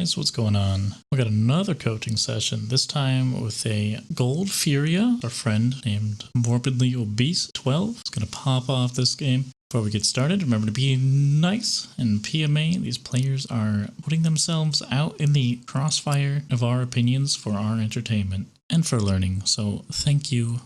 guys, what's going on? We got another coaching session, this time with a gold Furia. Our friend named Morbidly Obese 12 is going to pop off this game. Before we get started, remember to be nice. In PMA, these players are putting themselves out in the crossfire of our opinions for our entertainment and for learning, so thank you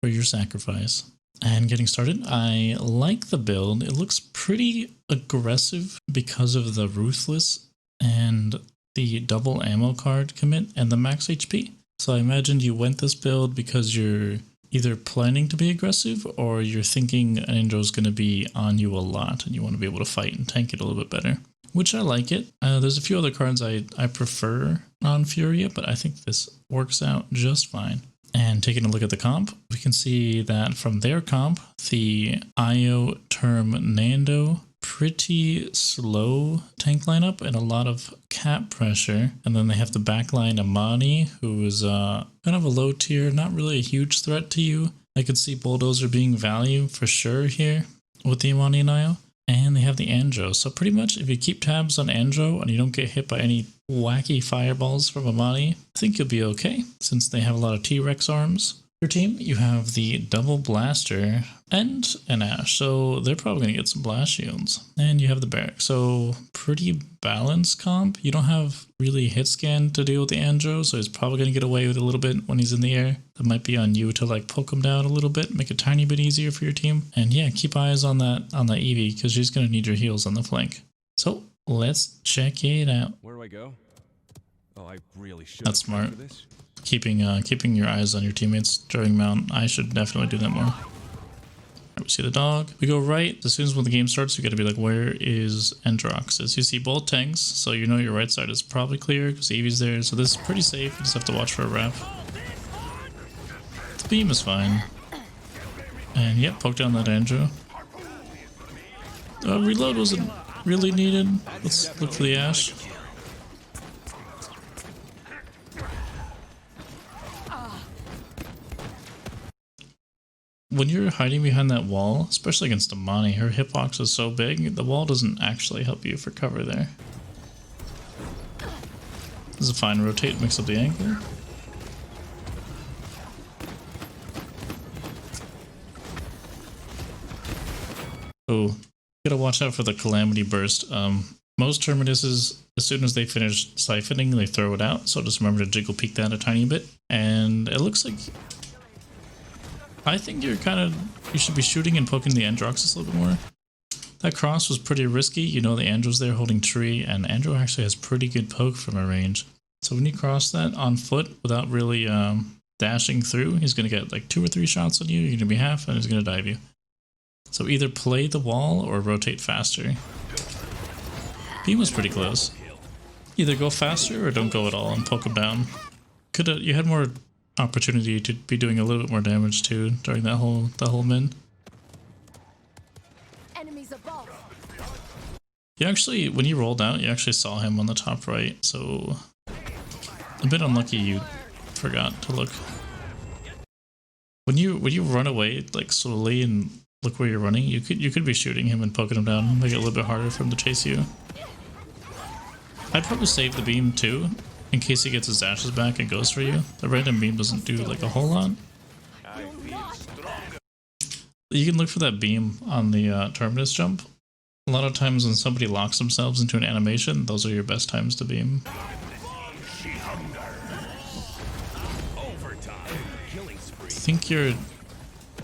for your sacrifice. And getting started, I like the build. It looks pretty aggressive because of the Ruthless and the double ammo card commit and the max HP. So I imagine you went this build because you're either planning to be aggressive or you're thinking an Indro's going to be on you a lot and you want to be able to fight and tank it a little bit better. Which I like it. There's a few other cards I prefer on Furia, but I think this works out just fine. And taking a look at the comp, we can see that from their comp, the IO term Nando, pretty slow tank lineup and a lot of cap pressure. And then they have the backline Amani, who is kind of a low tier, not really a huge threat to you. I could see Bulldozer being value for sure here with the Amani and IO. And they have the Andro. So pretty much if you keep tabs on Andro and you don't get hit by any wacky fireballs from Amani, I think you'll be okay since they have a lot of T-Rex arms. Your team, you have the double blaster and an Ash, so they're probably going to get some blast shields. And you have the Barrack, so pretty balanced comp. You don't have really hit scan to deal with the Andro, so he's probably going to get away with it a little bit when he's in the air. That might be on you to like poke him down a little bit, make it a tiny bit easier for your team. And yeah, keep eyes on that Eevee because she's going to need your heals on the flank. So let's check it out. Where do I go? Oh, I really should. That's smart. Keeping your eyes on your teammates during mount. I should definitely do that more. Right, we see the dog. We go right. As soon as when the game starts, you got to be like, where is Endrox? As you see both tanks, so you know your right side is probably clear because Eevee's there. So this is pretty safe. You just have to watch for a wrap. The beam is fine. And yep, poke down that Andrew. Reload wasn't really needed. Let's look for the Ash. When you're hiding behind that wall, especially against Amani, her hitbox is so big, the wall doesn't actually help you for cover there. This is a fine rotate, mix up the angle. Oh, gotta watch out for the Calamity Burst. Most Terminuses, as soon as they finish siphoning, they throw it out, so just remember to jiggle peek that a tiny bit. And it looks like I think you should be shooting and poking the Androxus a little bit more. That cross was pretty risky. You know the Andro's there holding tree, and Andro actually has pretty good poke from a range. So when you cross that on foot without really dashing through, he's going to get like 2 or 3 shots on you. You're going to be half, and he's going to dive you. So either play the wall or rotate faster. Beam was pretty close. Either go faster or don't go at all and poke him down. You had more opportunity to be doing a little bit more damage too during that whole min. Enemies above. You actually, when you rolled out, you actually saw him on the top right, so a bit unlucky you forgot to look. When you run away like slowly and look where you're running, you could be shooting him and poking him down, make it a little bit harder for him to chase you. I'd probably save the beam too, in case he gets his dashes back and goes for you. The random beam doesn't do like a whole lot. You can look for that beam on the Terminus jump. A lot of times when somebody locks themselves into an animation, those are your best times to beam. I think you're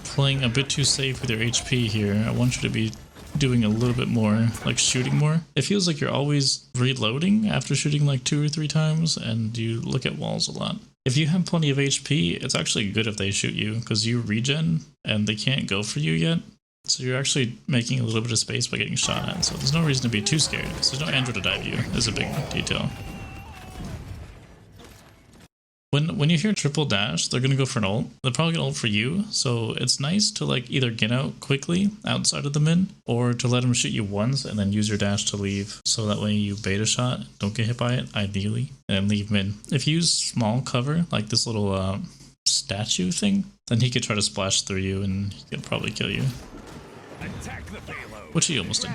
playing a bit too safe with your HP here. I want you to be doing a little bit more, like shooting more. It feels like you're always reloading after shooting like 2 or 3 times, and you look at walls a lot. If you have plenty of HP, it's actually good if they shoot you because you regen and they can't go for you yet. So you're actually making a little bit of space by getting shot at. So there's no reason to be too scared. So there's no Andro to dive you. Is a big detail. When you hear triple dash, they're going to go for an ult. They're probably going to ult for you, so it's nice to like either get out quickly outside of the min, or to let them shoot you once and then use your dash to leave. So that way you bait a shot, don't get hit by it, ideally, and leave min. If you use small cover, like this little statue thing, then he could try to splash through you and he could probably kill you. Attack the payload. Which he almost did.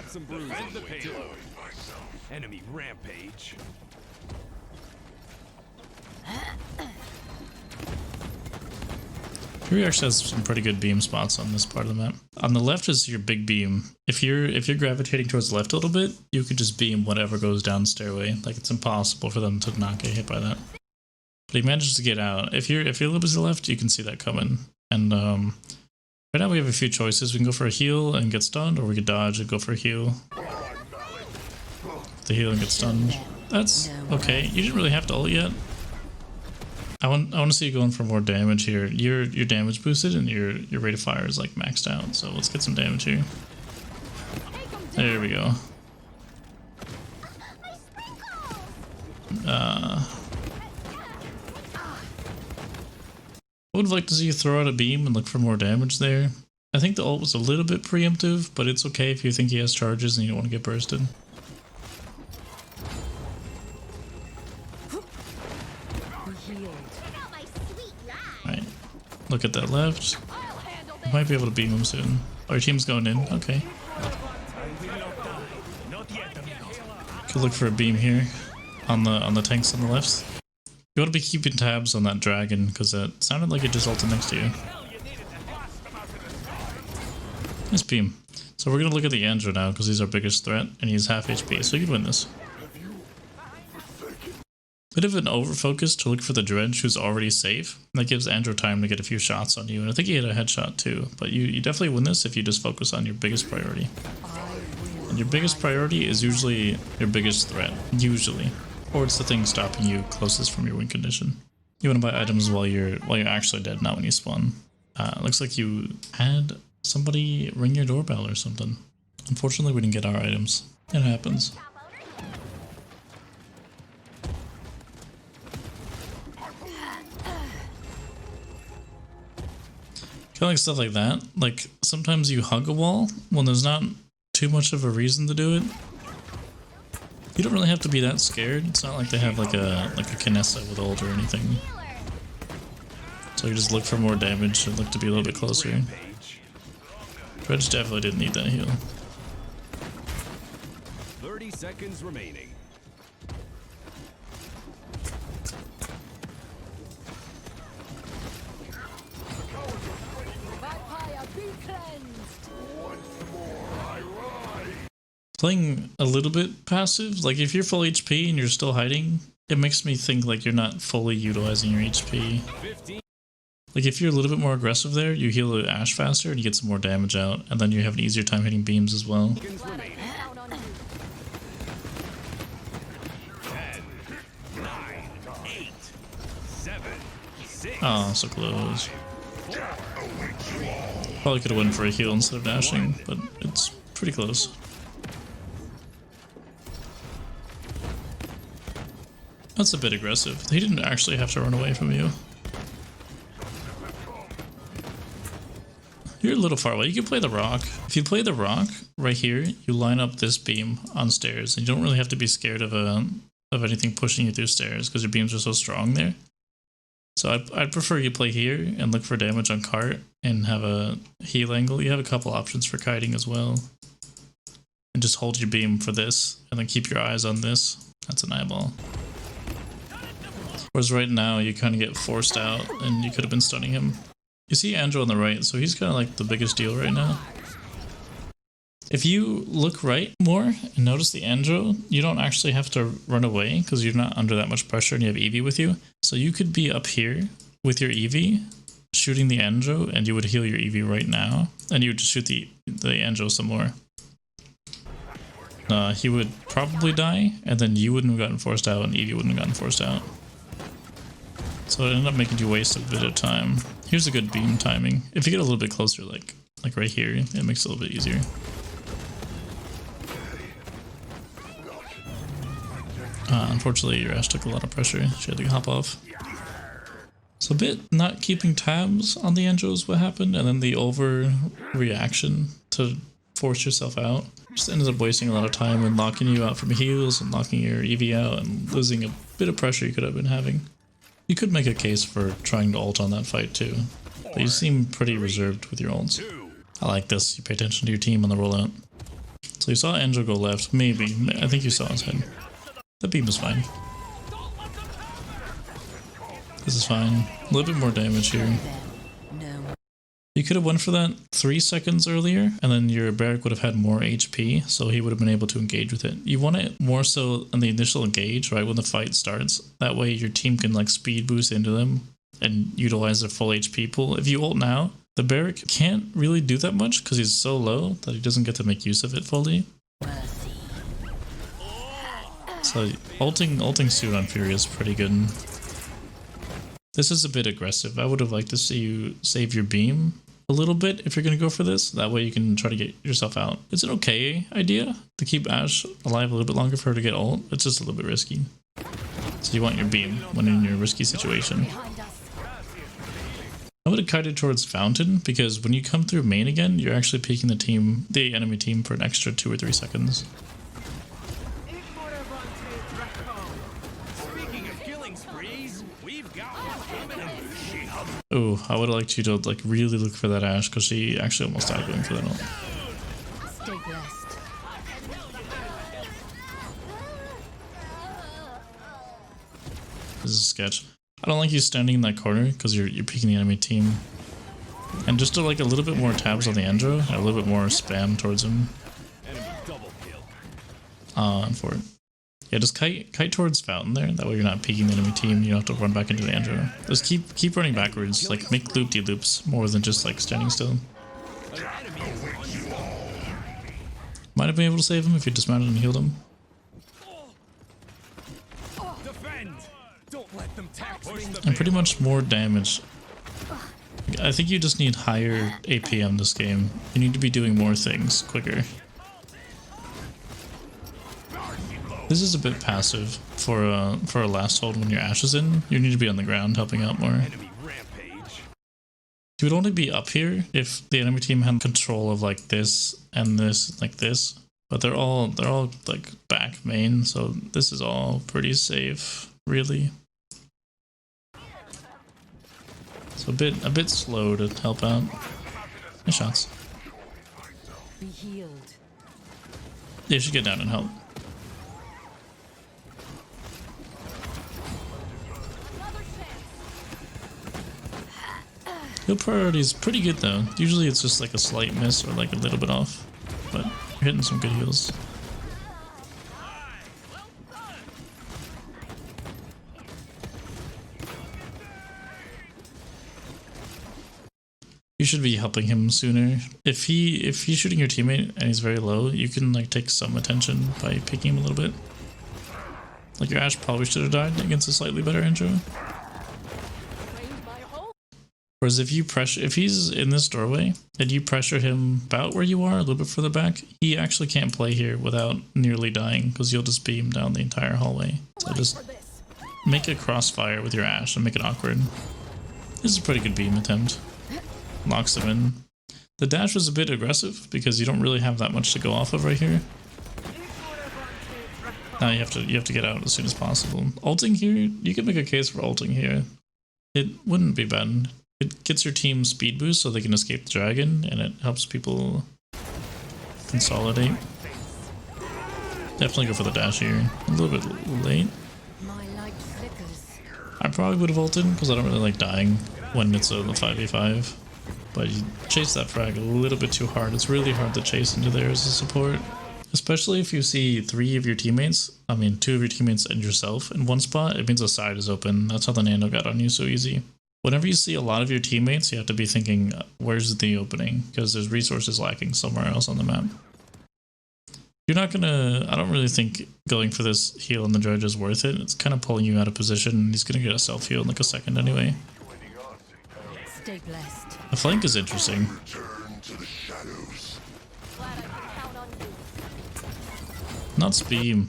Enemy rampage. Furia actually has some pretty good beam spots on this part of the map. On the left is your big beam. If you're gravitating towards the left a little bit, you could just beam whatever goes down the stairway. Like, it's impossible for them to not get hit by that. But he manages to get out. If you're a little bit to the left, you can see that coming. And right now we have a few choices. We can go for a heal and get stunned, or we could dodge and go for a heal. The heal and get stunned. That's okay. You didn't really have to ult yet. I want to see you going for more damage here. Your damage boosted and your rate of fire is like maxed out. So let's get some damage here. There we go. I would like to see you throw out a beam and look for more damage there. I think the ult was a little bit preemptive, but it's okay if you think he has charges and you don't want to get bursted. Alright, look at that left. You might be able to beam him soon. Oh, your team's going in. Okay. Could look for a beam here on the tanks on the left. You want to be keeping tabs on that dragon because it sounded like it just ulted next to you. Nice beam. So we're gonna look at the Andrew now because he's our biggest threat and he's half HP, so you can win this. Bit of an overfocus to look for the Dredge who's already safe. That gives Andrew time to get a few shots on you, and I think he had a headshot too. But you definitely win this if you just focus on your biggest priority. And your biggest priority is usually your biggest threat, usually. Or it's the thing stopping you closest from your win condition. You want to buy items while you're actually dead, not when you spawn. Looks like you had somebody ring your doorbell or something. Unfortunately, we didn't get our items. It happens. Kind of like stuff like that. Like sometimes you hug a wall when there's not too much of a reason to do it. You don't really have to be that scared. It's not like they have like a Kinessa with ult or anything. So you just look for more damage and look to be a little bit closer. Dredge definitely didn't need that heal. 30 seconds remaining. Playing a little bit passive, like if you're full HP and you're still hiding, it makes me think like you're not fully utilizing your HP. Like if you're a little bit more aggressive there, you heal the Ash faster and you get some more damage out, and then you have an easier time hitting beams as well. 10, 9, 8, 7, 6. Oh, so close. Probably could have went for a heal instead of dashing, but it's pretty close. That's a bit aggressive. He didn't actually have to run away from you. You're a little far away. You can play the rock. If you play the rock right here, you line up this beam on stairs, and you don't really have to be scared of anything pushing you through stairs because your beams are so strong there. So I'd prefer you play here and look for damage on cart and have a heal angle. You have a couple options for kiting as well. And just hold your beam for this, and then keep your eyes on this. That's an eyeball. Whereas right now, you kind of get forced out, and you could have been stunning him. You see Andrew on the right, so he's kind of like the biggest deal right now. If you look right more and notice the Andrew, you don't actually have to run away because you're not under that much pressure and you have Eevee with you. So you could be up here with your Eevee shooting the Andrew, and you would heal your Eevee right now, and you would just shoot the Andrew some more. He would probably die, and then you wouldn't have gotten forced out, and Eevee wouldn't have gotten forced out. So it ended up making you waste a bit of time. Here's a good beam timing. If you get a little bit closer, like right here, it makes it a little bit easier. Unfortunately, your Ash took a lot of pressure. She had to hop off. So a bit not keeping tabs on the Andrew is what happened, and then the overreaction to force yourself out just ended up wasting a lot of time and locking you out from heals and locking your Eevee out and losing a bit of pressure you could have been having. You could make a case for trying to ult on that fight too, but you seem pretty reserved with your ults. I like this. You pay attention to your team on the rollout. So you saw Andrew go left, maybe. I think you saw his head. That beam was fine. This is fine. A little bit more damage here. You could have went for that 3 seconds earlier, and then your barrack would have had more HP, so he would have been able to engage with it. You want it more so on the initial engage, right when the fight starts. That way your team can like speed boost into them and utilize their full HP pool. If you ult now, the barrack can't really do that much because he's so low that he doesn't get to make use of it fully. So ulting soon on Furia is pretty good. This is a bit aggressive. I would have liked to see you save your beam a little bit if you're going to go for this. That way you can try to get yourself out. It's an okay idea to keep Ashe alive a little bit longer for her to get ult. It's just a little bit risky. So you want your beam when in your risky situation. I would have kited towards Fountain because when you come through main again, you're actually peeking the enemy team for an extra 2 or 3 seconds. Oh, I would have liked you to like really look for that Ashe because she actually almost died going for that ult. Stay blessed. This is a sketch. I don't like you standing in that corner because you're peeking the enemy team. And just like a little bit more tabs on the Andro and a little bit more spam towards him. And for it. Yeah, just kite towards Fountain there. That way you're not peeking the enemy team. You don't have to run back into the Andro. Just keep running backwards. Like make loop-de-loops more than just like standing still. Might have been able to save him if you dismounted and healed him. And pretty much more damage. I think you just need higher APM this game. You need to be doing more things quicker. This is a bit passive for a last hold when your Ashe is in. You need to be on the ground helping out more. You would only be up here if the enemy team had control of like this and this, like this. But they're all like back main, so this is all pretty safe, really. So a bit slow to help out. Nice shots. Be healed. You should get down and help. Heal priority is pretty good though. Usually it's just like a slight miss or like a little bit off, but you're hitting some good heals. You should be helping him sooner. If he's shooting your teammate and he's very low, you can like take some attention by picking him a little bit. Like your Ashe probably should have died against a slightly better intro. Whereas if he's in this doorway and you pressure him about where you are, a little bit further back, he actually can't play here without nearly dying because you'll just beam down the entire hallway. So just make a crossfire with your Ashe and make it awkward. This is a pretty good beam attempt. Locks him in. The dash was a bit aggressive because you don't really have that much to go off of right here. Now you have to get out as soon as possible. Ulting here, you can make a case for ulting here. It wouldn't be bad. It gets your team speed boost so they can escape the dragon, and it helps people consolidate. Definitely go for the dash here. A little bit late. I probably would have ulted because I don't really like dying when it's a 5v5. But you chase that frag a little bit too hard. It's really hard to chase into there as a support. Especially if you see 2 of your teammates and yourself in one spot, it means a side is open. That's how the Nano got on you so easy. Whenever you see a lot of your teammates, you have to be thinking, where's the opening? Because there's resources lacking somewhere else on the map. You're not gonna, I don't really think going for this heal on the Dredge is worth it. It's kind of pulling you out of position. He's gonna get a self heal in like a second anyway. Stay blessed. The flank is interesting. Not Speem.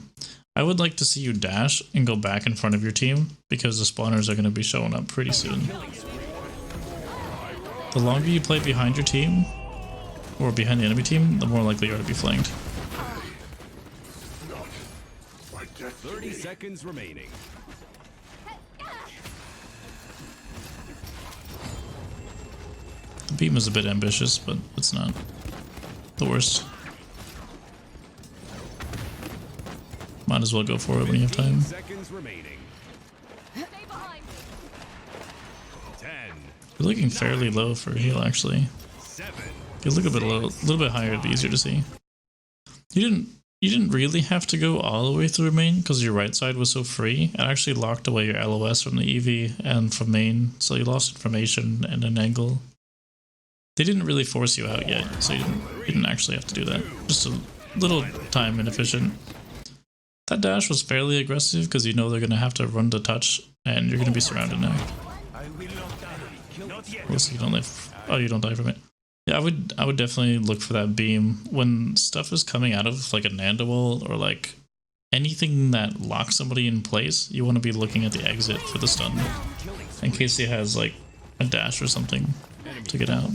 I would like to see you dash and go back in front of your team because the spawners are going to be showing up pretty soon. The longer you play behind your team or behind the enemy team, the more likely you are to be flanked. 30 seconds remaining. The beam is a bit ambitious, but it's not the worst. Might as well go for it when you have time. 15 seconds remaining. 10, You're looking fairly low for a heal, actually. You look a bit low, a little bit higher, it'd be easier to see. You didn't really have to go all the way through main because your right side was so free. It actually locked away your LOS from the EV and from main, so you lost information and an angle. They didn't really force you out yet, so you didn't actually have to do that. Just a little time inefficient. That dash was fairly aggressive because you know they're going to have to run to touch, and you're going to be surrounded now. Unless you don't live. Oh, you don't die from it. Yeah, I would definitely look for that beam when stuff is coming out of like a Nanda wall or like anything that locks somebody in place. You want to be looking at the exit for the stun in case he has like a dash or something to get out.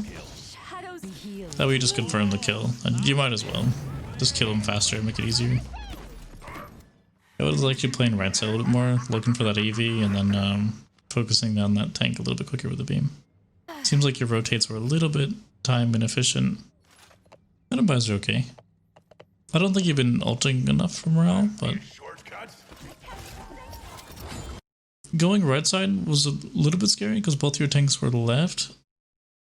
That way you just confirm the kill, and you might as well just kill him faster and make it easier. I would like you playing right side a little bit more, looking for that EV, and then focusing down that tank a little bit quicker with the beam. Seems like your rotates were a little bit time inefficient. Item buys are okay. I don't think you've been ulting enough for morale, but going right side was a little bit scary because both your tanks were left,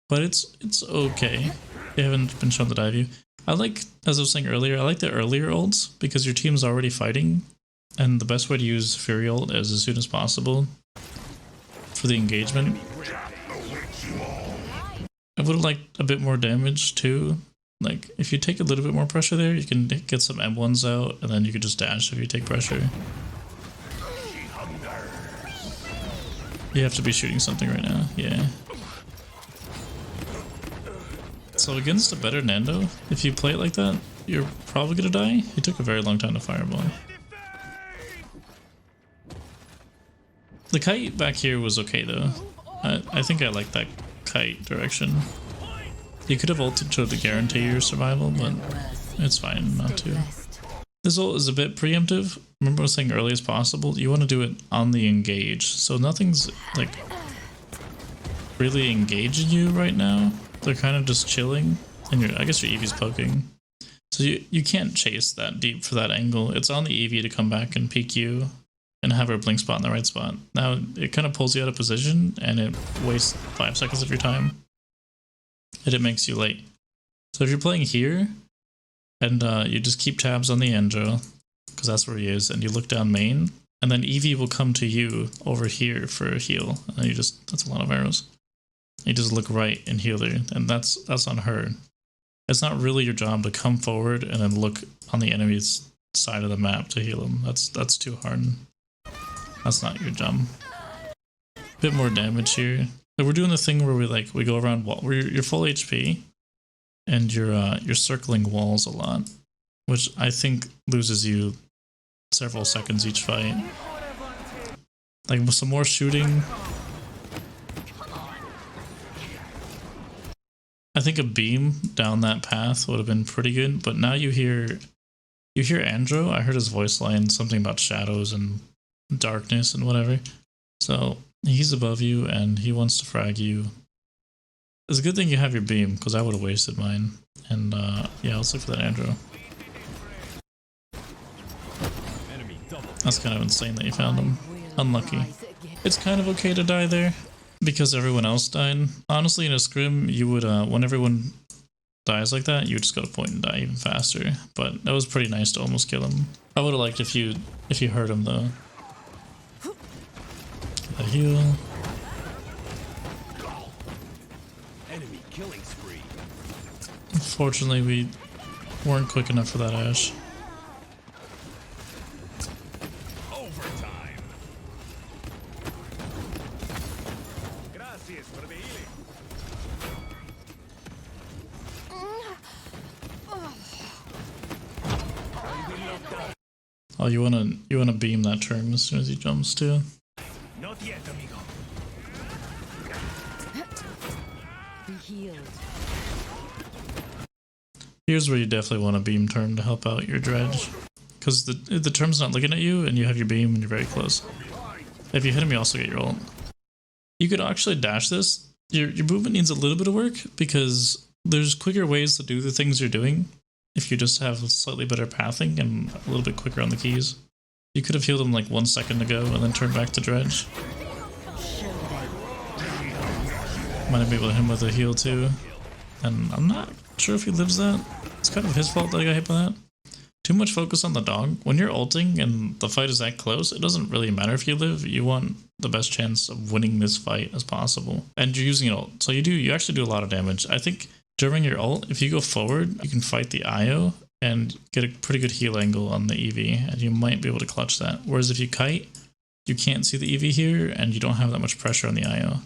but it's okay. You haven't been shown the dive view. I like, as I was saying earlier, I like the earlier ults because your team's already fighting, and the best way to use Furia ult is as soon as possible for the engagement. I would have liked a bit more damage too. Like, if you take a little bit more pressure there, you can get some M1s out, and then you could just dash if you take pressure. You have to be shooting something right now, yeah. So against a better Nando, if you play it like that, you're probably gonna die. He took a very long time to fireball. The kite back here was okay though. I think I like that kite direction. You could have ulted to guarantee your survival, but it's fine not to. This ult is a bit preemptive. Remember I was saying early as possible, you want to do it on the engage. So nothing's like really engaging you right now. They're kind of just chilling, and I guess your EV's poking. So you can't chase that deep for that angle. It's on the EV to come back and peek you and have her blink spot in the right spot. Now it kind of pulls you out of position and it wastes 5 seconds of your time. And it makes you late. So if you're playing here and you just keep tabs on the Andro, because that's where he is, and you look down main, and then EV will come to you over here for a heal. And you just, that's a lot of arrows. You just look right and heal her, and that's on her. It's not really your job to come forward and then look on the enemy's side of the map to heal him. That's too hard. That's not your job. Bit more damage here. So we're doing the thing where we go around wall. You're full HP, and you're circling walls a lot, which I think loses you several seconds each fight. Like with some more shooting. I think a beam down that path would have been pretty good, but now you hear Andro. I heard his voice line, something about shadows and darkness and whatever. So he's above you and he wants to frag you. It's a good thing you have your beam, because I would have wasted mine. And yeah, let's look for that Andro. That's kind of insane that you found him. Unlucky. It's kind of okay to die there, because everyone else died. Honestly, in a scrim, you would, when everyone dies like that, you would just go to point and die even faster. But that was pretty nice to almost kill him. I would have liked if you hurt him though. A heal. Enemy killing spree. Unfortunately, we weren't quick enough for that Ash. Overtime. Gracias for the healing. Oh, you wanna beam that turn as soon as he jumps too. Not yet, amigo. Be healed. Here's where you definitely want a beam turn to help out your dredge, because the term's not looking at you and you have your beam and you're very close. If you hit him, you also get your ult. You could actually dash this. Your movement needs a little bit of work because there's quicker ways to do the things you're doing if you just have slightly better pathing and a little bit quicker on the keys. You could have healed him like 1 second ago and then turned back to dredge. Might be able to hit him with a heal too. And I'm not sure if he lives that. It's kind of his fault that I got hit by that. Too much focus on the dog. When you're ulting and the fight is that close, it doesn't really matter if you live. You want the best chance of winning this fight as possible. And you're using an ult. So you actually do a lot of damage. I think during your ult, if you go forward, you can fight the IO and get a pretty good heal angle on the EV, and you might be able to clutch that. Whereas if you kite, you can't see the EV here, and you don't have that much pressure on the IO.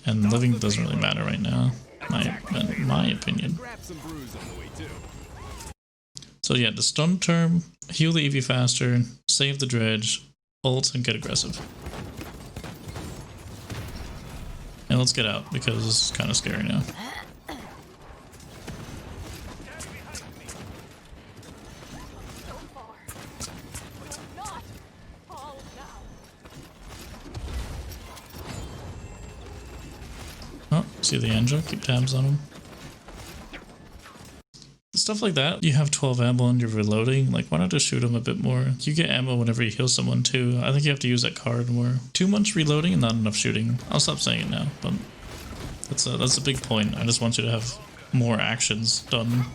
And living doesn't really matter right now, in my opinion. So yeah, the stun term, heal the EV faster, save the dredge, ult, and get aggressive. And let's get out, because this is kind of scary now. Oh, see the Andra, keep tabs on him. Stuff like that, you have 12 ammo and you're reloading, like why not just shoot him a bit more? You get ammo whenever you heal someone too. I think you have to use that card more. Too much reloading and not enough shooting. I'll stop saying it now, but that's a big point. I just want you to have more actions done.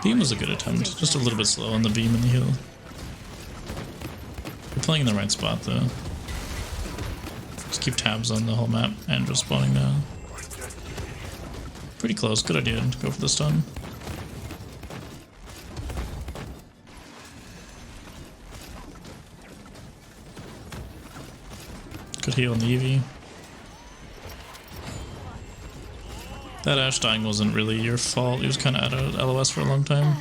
Beam was a good attempt, just a little bit slow on the beam and the heal. You're playing in the right spot though. Just keep tabs on the whole map and just spawning now. Pretty close, good idea to go for the stun. Good heal on the EV. That Ashe dying wasn't really your fault, he was kind of out of LOS for a long time.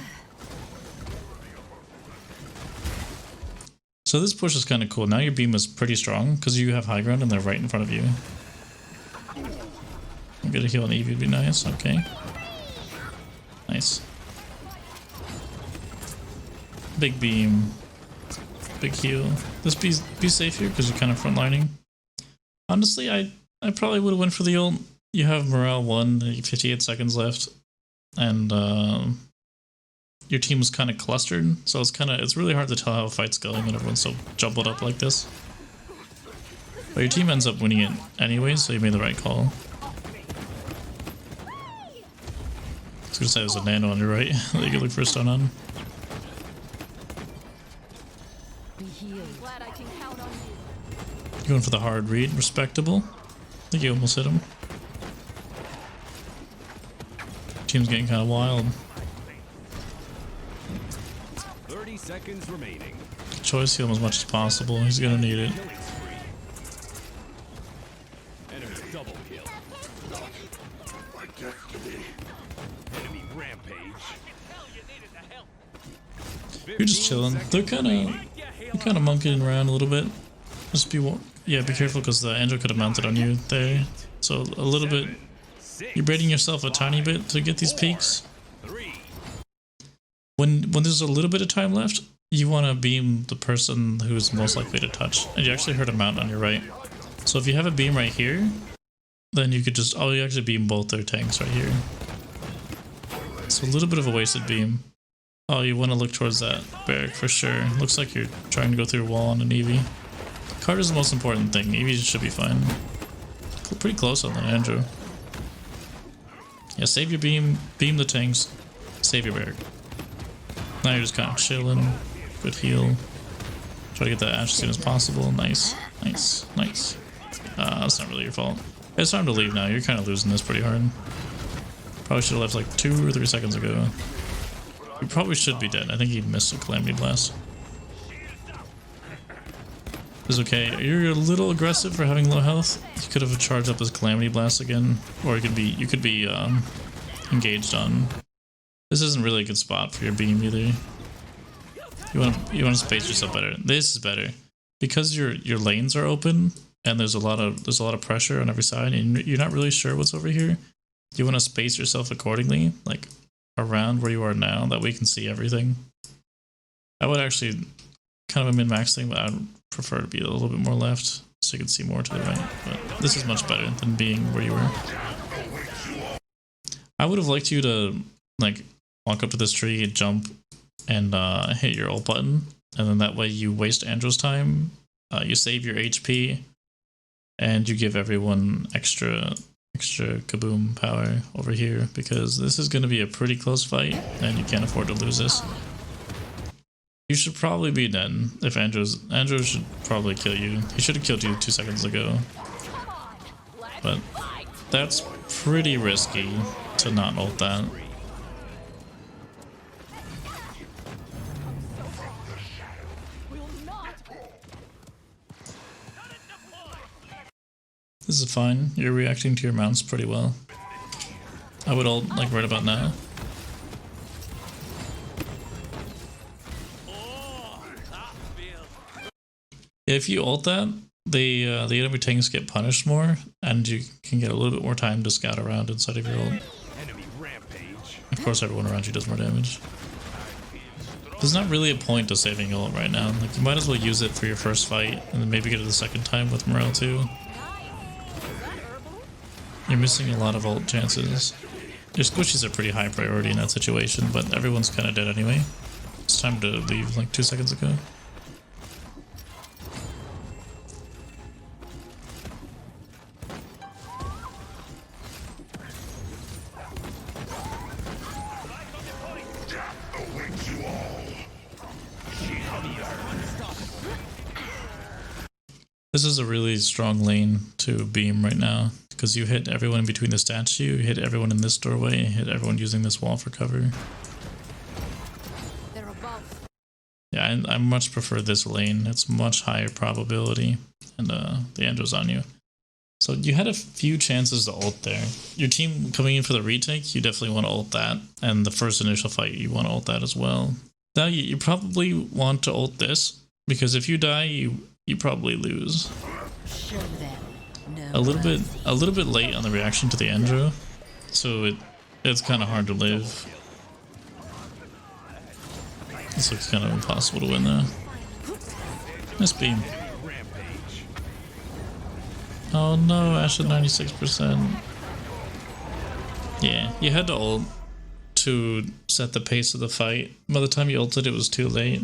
So this push is kind of cool. Now your beam is pretty strong because you have high ground and they're right in front of you. Get a heal on EV would be nice. Okay. Nice. Big beam. Big heal. Just be safe here because you're kind of frontlining. Honestly, I probably would have went for the ult. You have morale 1, 58 seconds left, and your team is kind of clustered, so it's really hard to tell how a fight's going when everyone's so jumbled up like this. But your team ends up winning it anyway, so you made the right call. I was gonna say there's a nano on your right that you could look for a stun on. Going for the hard read, respectable. I think you almost hit him. Team's getting kind of wild. 30 seconds remaining. Choice heal him as much as possible. He's gonna need it. Enemy double kill. Enemy rampage. You're just chilling. They're kind of monkeying around a little bit. Just be careful because the Andrew could have mounted on you there. So a little bit. You're baiting yourself a tiny bit to get these peaks. When there's a little bit of time left, you want to beam the person who's most likely to touch. And you actually heard a mount on your right. So if you have a beam right here, then you could just, you actually beam both their tanks right here. So a little bit of a wasted beam. Oh, you want to look towards that barrack for sure. Looks like you're trying to go through a wall on an EV. Card is the most important thing. EV should be fine. Pretty close on the Andrew. Yeah, save your beam, beam the tanks, save your barrack. Now you're just kind of chilling. Good heal. Try to get that Ashe as soon as possible. Nice, nice, nice. That's not really your fault. It's time to leave now. You're kind of losing this pretty hard. Probably should have left like 2 or 3 seconds ago. You probably should be dead. I think he missed a Calamity Blast. It's okay. You're a little aggressive for having low health. You could have charged up his Calamity Blast again, or you could be engaged on. This isn't really a good spot for your beam either. You want to space yourself better. This is better because your lanes are open and there's a lot of pressure on every side, and you're not really sure what's over here. You want to space yourself accordingly, like around where you are now, that way you can see everything. I would actually kind of a min-max thing, but I would prefer to be a little bit more left so you can see more to the right. But this is much better than being where you were. I would have liked you to like walk up to this tree, jump, and hit your ult button and then that way you waste Andrew's time, you save your HP, and you give everyone extra kaboom power over here, because this is going to be a pretty close fight and you can't afford to lose this. You should probably be dead if Andrew should probably kill you. He should have killed you 2 seconds ago, but that's pretty risky to not ult that. This is fine. You're reacting to your mounts pretty well. I would ult like right about now. If you ult that, the enemy tanks get punished more, and you can get a little bit more time to scout around inside of your ult. Enemy rampage. Of course, everyone around you does more damage. There's not really a point to saving your ult right now. Like, you might as well use it for your first fight, and then maybe get it the second time with Morel too. You're missing a lot of ult chances. Your squishies are pretty high priority in that situation, but everyone's kind of dead anyway. It's time to leave like 2 seconds ago. This is a really strong lane to beam right now, because you hit everyone in between the statue, you hit everyone in this doorway, you hit everyone using this wall for cover. They're above. Yeah, I much prefer this lane. It's much higher probability, and the Andrew's on you. So you had a few chances to ult there. Your team coming in for the retake, you definitely want to ult that, and the first initial fight, you want to ult that as well. Now you probably want to ult this, because if you die, you probably lose. Show them no A little mercy. bit late on the reaction to the Andrew, so it's kind of hard to live. This looks kind of impossible to win though. Nice beam. Rampage. Oh no, Ash at 96%. Yeah, you had to ult to set the pace of the fight. By the time you ulted, it was too late.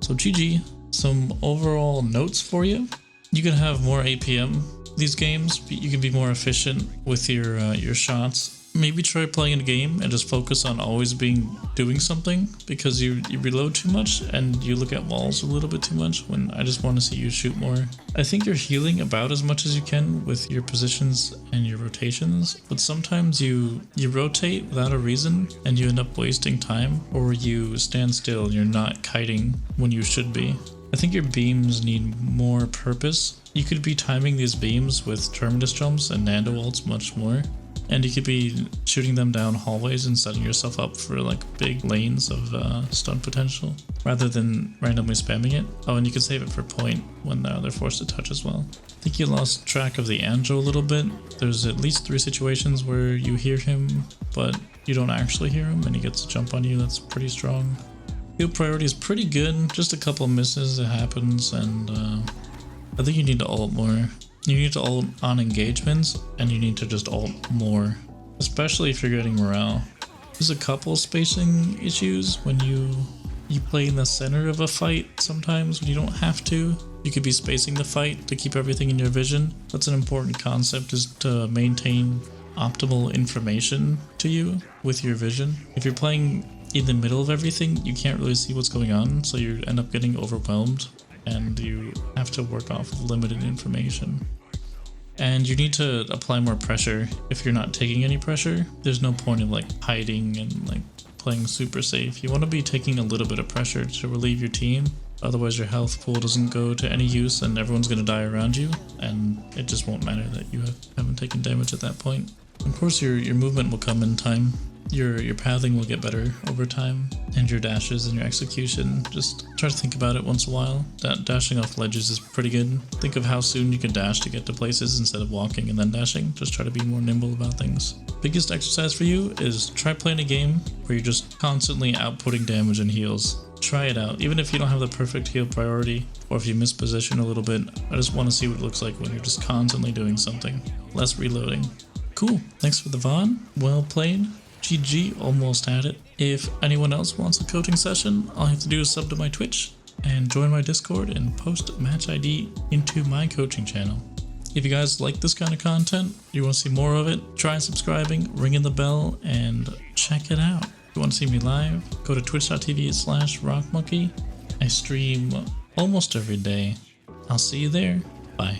So GG. Some overall notes for you. You can have more APM these games. You can be more efficient with your shots. Maybe try playing a game and just focus on always doing something, because you reload too much and you look at walls a little bit too much, when I just want to see you shoot more. I think you're healing about as much as you can with your positions and your rotations, but sometimes you rotate without a reason and you end up wasting time, or you stand still and you're not kiting when you should be. I think your beams need more purpose. You could be timing these beams with Terminus jumps and Nando ults much more. And you could be shooting them down hallways and setting yourself up for like big lanes of stun potential, rather than randomly spamming it. Oh, and you can save it for point when they're forced to touch as well. I think you lost track of the Anjo a little bit. There's at least 3 situations where you hear him, but you don't actually hear him, and he gets a jump on you. That's pretty strong. Heal priority is pretty good. Just a couple misses, it happens, and I think you need to ult more. You need to ult on engagements, and you need to just ult more, especially if you're getting morale. There's a couple spacing issues when you play in the center of a fight sometimes when you don't have to. You could be spacing the fight to keep everything in your vision. That's an important concept, is to maintain optimal information to you with your vision. If you're playing in the middle of everything, you can't really see what's going on, so you end up getting overwhelmed, and you have to work off of limited information. And you need to apply more pressure. If you're not taking any pressure, there's no point of like hiding and like playing super safe. You want to be taking a little bit of pressure to relieve your team, otherwise your health pool doesn't go to any use and everyone's going to die around you, and it just won't matter that you haven't taken damage at that point. Of course your movement will come in time. Your pathing will get better over time, and your dashes and your execution. Just try to think about it once in a while. Dashing off ledges is pretty good. Think of how soon you can dash to get to places instead of walking and then dashing. Just try to be more nimble about things. Biggest exercise for you is try playing a game where you're just constantly outputting damage and heals. Try it out. Even if you don't have the perfect heal priority, or if you miss position a little bit, I just want to see what it looks like when you're just constantly doing something. Less reloading. Cool. Thanks for the VOD. Well played. GG, almost had it. If anyone else wants a coaching session, all you have to do is sub to my Twitch. and join my Discord and post match ID into my coaching channel. If you guys like this kind of content, you want to see more of it, try subscribing, ringing the bell, and check it out. If you want to see me live, go to twitch.tv/rockmonkey. I stream almost every day. I'll see you there. Bye.